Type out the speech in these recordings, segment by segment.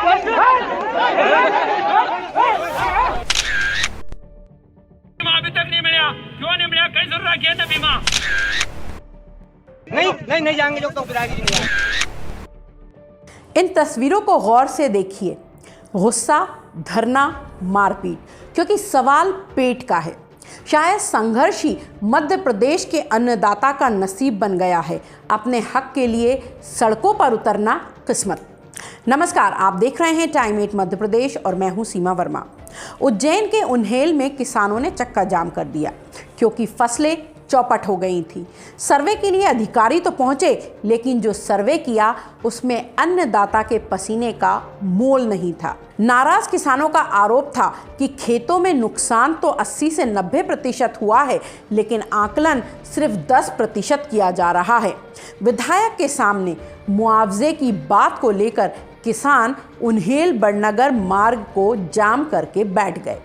अभी तक नहीं मिला, क्यों नहीं मिला? कई जरूरत किया था बीमा। नहीं जाएंगे जो तो नहीं आएंगे। इन तस्वीरों को गौर से देखिए। गुस्सा, धरना, मारपीट, क्योंकि सवाल पेट का है। शायद संघर्ष ही मध्य प्रदेश के अन्नदाता का नसीब बन गया है। अपने हक के लिए सड़कों पर उतरना किस्मत। नमस्कार, आप देख रहे हैं टाइम 8 मध्य प्रदेश और मैं हूं सीमा वर्मा। उज्जैन के उन्हेल में किसानों ने चक्का जाम कर दिया क्योंकि फसलें चौपट हो गई थी। सर्वे के लिए अधिकारी तो पहुंचे, लेकिन जो सर्वे किया उसमें अन्नदाता के पसीने का मोल नहीं था। नाराज किसानों का आरोप था कि खेतों में नुकसान तो 80 से 90% हुआ है, लेकिन आकलन सिर्फ 10% किया जा रहा है। विधायक के सामने मुआवजे की बात को लेकर किसान उन्हेल बड़नगर मार्ग को जाम करके बैठ गए।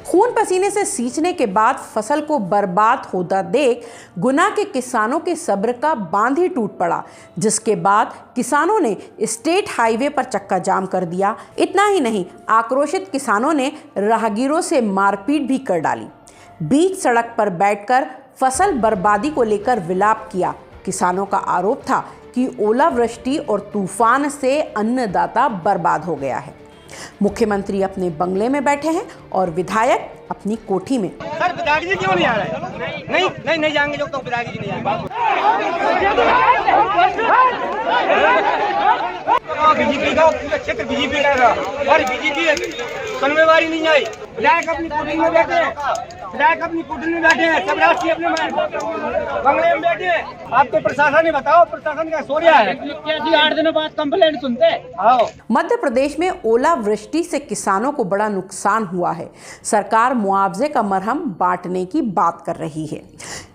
खून पसीने से सींचने के बाद फसल को बर्बाद होता देख गुना के किसानों के सब्र का बांध ही टूट पड़ा, जिसके बाद किसानों ने स्टेट हाईवे पर चक्का जाम कर दिया। इतना ही नहीं, आक्रोशित किसानों ने राहगीरों से मारपीट भी कर डाली। बीच सड़क पर बैठकर फसल बर्बादी को लेकर विलाप किया। किसानों का आरोप था कि ओलावृष्टि और तूफान से अन्नदाता बर्बाद हो गया है। मुख्यमंत्री अपने बंगले में बैठे हैं और विधायक अपनी कोठी में। सर, विधायक जी क्यों नहीं आ रहे? नहीं जाएंगे जो तो विधायक जी नहीं आएंगे। बीजेपी का पूरा क्षेत्र बीजेपी का था और बीजेपी सुनवाई नहीं आई। विधायक अपनी कोठी में बैठे हैं, सब राष्ट्रीय अपने बंगले में बैठे हैं। आप तो प्रशासन ने बताओ, प्रशासन का सो रहा है। 8 दिनों बाद कंप्लेंट सुनते हैं। मध्य प्रदेश में ओलावृष्टि से किसानों को बड़ा नुकसान हुआ है। सरकार मुआवजे का मरहम बांटने की बात कर रही है।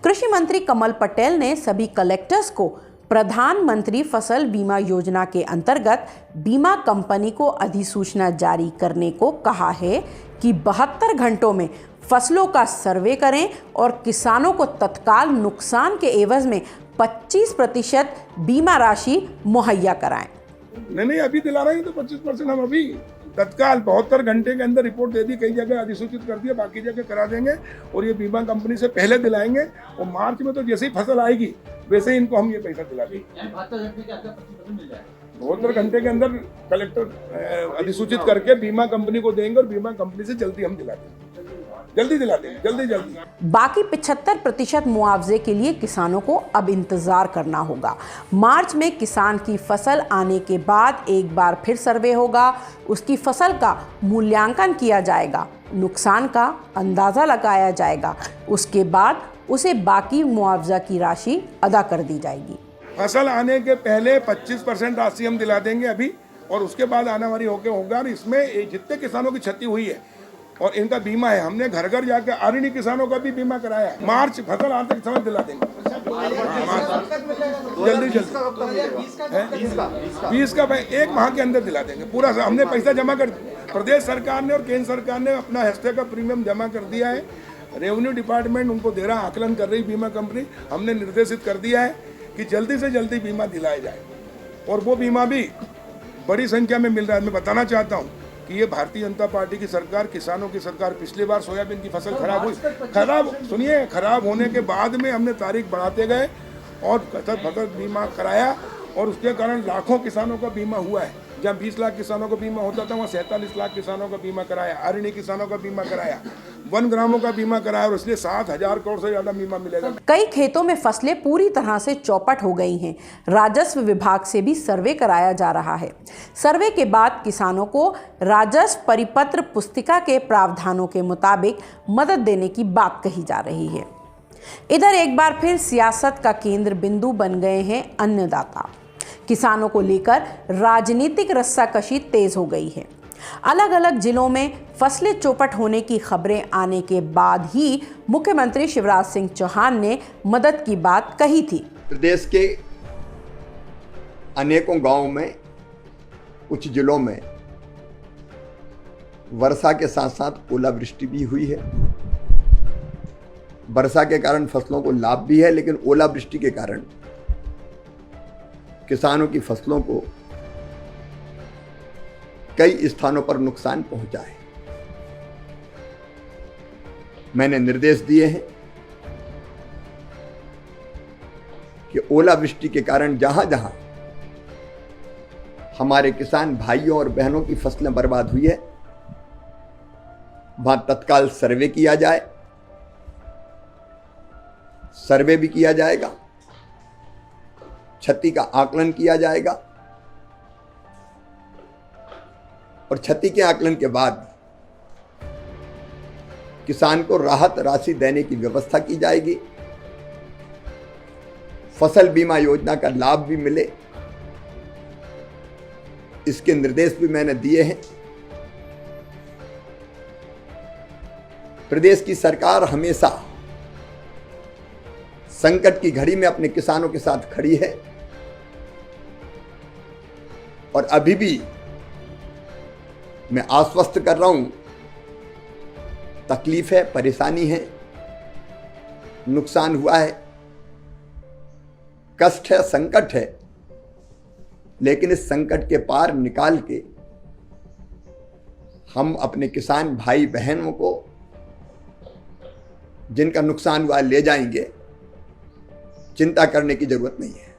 कृषि मंत्री कमल पटेल ने सभी कलेक्टर्स को प्रधानमंत्री फसल बीमा योजना के अंतर्गत बीमा कंपनी को अधिसूचना जारी करने को कहा है कि 72 घंटों में फसलों का सर्वे करें और किसानों को तत्काल नुकसान के एवज में 25% बीमा राशि मुहैया कराएं। नहीं अभी दिला रहे हैं तो 25% हम अभी तत्काल 72 घंटे के अंदर रिपोर्ट दे दी। कई जगह अधिसूचित कर दिया, बाकी जगह करा देंगे और ये बीमा कंपनी से पहले दिलाएंगे। और मार्च में तो जैसे ही फसल आएगी वैसे ही इनको हम ये पैसा दिला देंगे। 72 घंटे के अंदर कलेक्टर अधिसूचित करके बीमा कंपनी को देंगे और बीमा कंपनी से जल्दी हम दिला देंगे। जल्दी। बाकी 75% मुआवजे के लिए किसानों को अब इंतजार करना होगा। मार्च में किसान की फसल आने के बाद एक बार फिर सर्वे होगा, उसकी फसल का मूल्यांकन किया जाएगा, नुकसान का अंदाजा लगाया जाएगा, उसके बाद उसे बाकी मुआवजा की राशि अदा कर दी जाएगी। फसल आने के पहले 25% राशि हम दिला देंगे अभी, और उसके बाद आने वाली होगा। और इसमें जितने किसानों की क्षति हुई है और इनका बीमा है, हमने घर घर जाकर आरणी किसानों का भी बीमा कराया है। मार्च फसल आते समय दिला देंगे, जल्दी 20 का भाई 1 माह के अंदर दिला देंगे। पूरा हमने पैसा जमा कर, प्रदेश सरकार ने और केंद्र सरकार ने अपना हिस्से का प्रीमियम जमा कर दिया है। रेवेन्यू डिपार्टमेंट उनको दे रहा, आकलन कर रही बीमा कंपनी। हमने निर्देशित कर दिया है कि जल्दी से जल्दी बीमा दिलाया जाए, और वो बीमा भी बड़ी संख्या में मिल रहा है। मैं बताना चाहता हूँ कि ये भारतीय जनता पार्टी की सरकार, किसानों की सरकार। पिछली बार सोयाबीन की फसल खराब होने के बाद में हमने तारीख बढ़ाते गए और फसल बीमा कराया, और उसके कारण लाखों किसानों का बीमा हुआ है। जहाँ 20 लाख किसानों का बीमा होता था, वहाँ 47 लाख किसानों का बीमा कराया, आरणी किसानों का बीमा कराया, वन ग्रामों का बीमा कराया, और इसलिए 7,000 करोड़ से ज्यादा बीमा मिलेगा। कई खेतों में फसलें पूरी तरह से चौपट हो गई हैं। राजस्व विभाग से भी सर्वे कराया जा रहा है। सर्वे के बाद किसानों को राजस्व परिपत्र पुस्तिका के प्रावधानों के मुताबिक मदद देने की बात कही जा रही है। इधर एक बार फिर सियासत का केंद्र बिंदु बन गए हैं अन्नदाता। किसानों को लेकर राजनीतिक रस्साकशी तेज हो गई है। अलग अलग जिलों में फसलें चौपट होने की खबरें आने के बाद ही मुख्यमंत्री शिवराज सिंह चौहान ने मदद की बात कही थी। प्रदेश के अनेकों गांवों में, कुछ जिलों में वर्षा के साथ साथ ओलावृष्टि भी हुई है। वर्षा के कारण फसलों को लाभ भी है, लेकिन ओलावृष्टि के कारण किसानों की फसलों को कई स्थानों पर नुकसान पहुंचा है। मैंने निर्देश दिए हैं कि ओलावृष्टि के कारण जहां जहां हमारे किसान भाइयों और बहनों की फसलें बर्बाद हुई है, वहां तत्काल सर्वे किया जाए। सर्वे भी किया जाएगा, क्षति का आकलन किया जाएगा और क्षति के आकलन के बाद किसान को राहत राशि देने की व्यवस्था की जाएगी। फसल बीमा योजना का लाभ भी मिले, इसके निर्देश भी मैंने दिए हैं। प्रदेश की सरकार हमेशा संकट की घड़ी में अपने किसानों के साथ खड़ी है और अभी भी मैं आश्वस्त कर रहा हूं, तकलीफ है, परेशानी है, नुकसान हुआ है, कष्ट है, संकट है, लेकिन इस संकट के पार निकाल के हम अपने किसान भाई बहनों को जिनका नुकसान हुआ ले जाएंगे। चिंता करने की जरूरत नहीं है।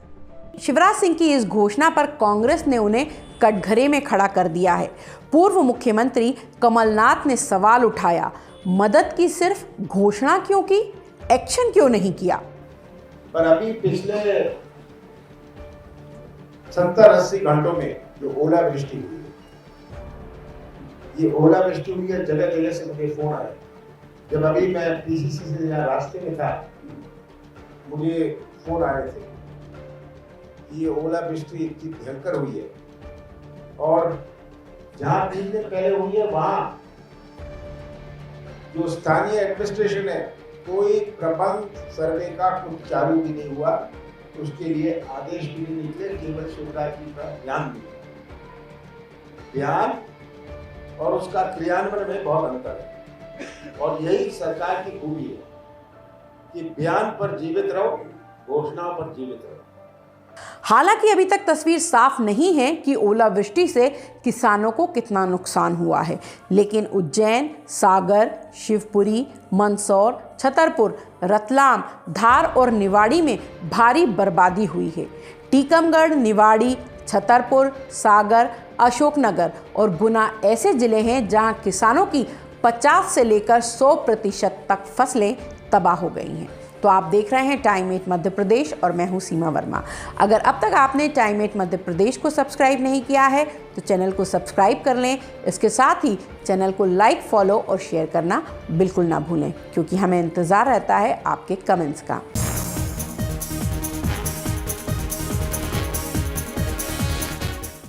शिवराज सिंह की इस घोषणा पर कांग्रेस ने उन्हें कटघरे में खड़ा कर दिया है। पूर्व मुख्यमंत्री कमलनाथ ने सवाल उठाया, मदद की सिर्फ घोषणा क्यों की, एक्शन क्यों नहीं किया। पर अभी पिछले 70-80 घंटों में जो ओलावृष्टि हुई है, ये ओलावृष्टि हुई है, जगह जगह से मुझे फोन आए। जब अभी मैं पीसीसी से यहाँ रास्ते में था, मुझे फोन आ रहे थे कि ये ओलावृष्टि इतनी भयंकर हुई है और जहाँ 3 दिन पहले हुई है वहाँ जो स्थानीय एडमिनिस्ट्रेशन है, कोई प्रबंध सर्वे का कुछ चालू भी नहीं हुआ, उसके लिए आदेश भी नहीं निकले, केवल शिवराज जी का बयान दिया। बयान और उसका क्रियान्वयन में बहुत अंतर है और यही सरकार की खूबी है कि बयान पर जीवित रहो, घोषणाओं पर जीवित रहो। हालांकि अभी तक तस्वीर साफ नहीं है कि ओलावृष्टि से किसानों को कितना नुकसान हुआ है, लेकिन उज्जैन, सागर, शिवपुरी, मंदसौर, छतरपुर, रतलाम, धार और निवाड़ी में भारी बर्बादी हुई है। टीकमगढ़, निवाड़ी, छतरपुर, सागर, अशोकनगर और गुना ऐसे जिले हैं जहां किसानों की 50 से लेकर 100% तक फसलें तबाह हो गई हैं। तो आप देख रहे हैं टाइम 8 मध्य प्रदेश और मैं हूं सीमा वर्मा। अगर अब तक आपने टाइम 8 मध्य प्रदेश को सब्सक्राइब नहीं किया है तो चैनल को सब्सक्राइब कर लें। इसके साथ ही चैनल को लाइक, फॉलो और शेयर करना बिल्कुल ना भूलें, क्योंकि हमें इंतज़ार रहता है आपके कमेंट्स का।